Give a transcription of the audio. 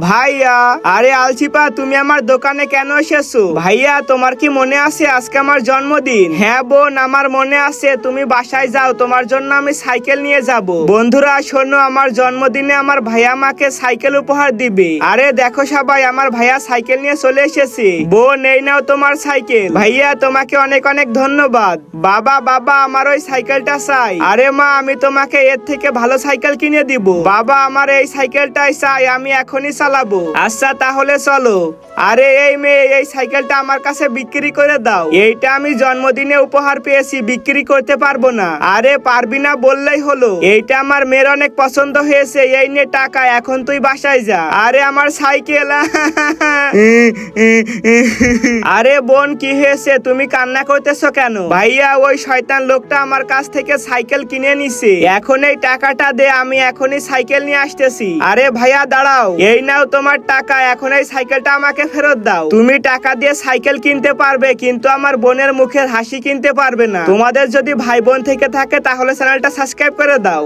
ভাইয়া, আরে আলচিপা, তুমি আমার দোকানে কেন এসেছো? ভাইয়া, তোমার কি মনে আছে আজকে আমার জন্মদিন? হ্যাঁ বোন, আমার মনে আছে। তুমি বাসায় যাও, তোমার জন্য আমি সাইকেল নিয়ে যাব। বন্ধুরা শোনো, আমার জন্মদিনে আমার ভাইয়া আমাকে সাইকেল উপহার দিবে। আরে দেখো সবাই, আমার ভাইয়া সাইকেল নিয়ে চলে এসেছে। বোন, এই নাও তোমার সাইকেল। ভাইয়া, তোমাকে অনেক অনেক ধন্যবাদ। বাবা বাবা, আমার ওই সাইকেলটা চাই। আরে মা, আমি তোমাকে এর থেকে ভালো সাইকেল কিনে দিব। বাবা, আমার এই সাইকেলটাই চাই, আমি এখনই চালাবো। আচ্ছা তাহলে চলো। আরে এই মেয়ে, এই সাইকেলটা আমার কাছে বিক্রি করে দাও। এইটা আমি জন্মদিনে উপহার পেয়েছি, বিক্রি করতে পারবো না। আরে পারবি না বললেই হলো। এইটা আমার মেয়ের অনেক পছন্দ হয়েছে, এই নে টাকা, এখন তুই বাসায় যা। আরে আমার সাইকেল। আরে বোন, কি হয়েছে? তুমি কান্না করতেছো কেন? ভাইয়া, ওই শয়তান লোকটা আমার কাছ থেকে সাইকেল কিনে নিছে। এখন এই টাকাটা দে, আমি এখনই সাইকেল নিয়ে আসতেছি। আরে ভাইয়া দাঁড়াও, এই নাও তোমার টাকা, এখন এই সাইকেলটা আমাকে ফেরত দাও। তুমি টাকা দিয়ে সাইকেল কিনতে পারবে, কিন্তু আমার বোনের মুখের হাসি কিনতে পারবে না। তোমাদের যদি ভাই বোন থেকে থাকে তাহলে চ্যানেলটা সাবস্ক্রাইব করে দাও।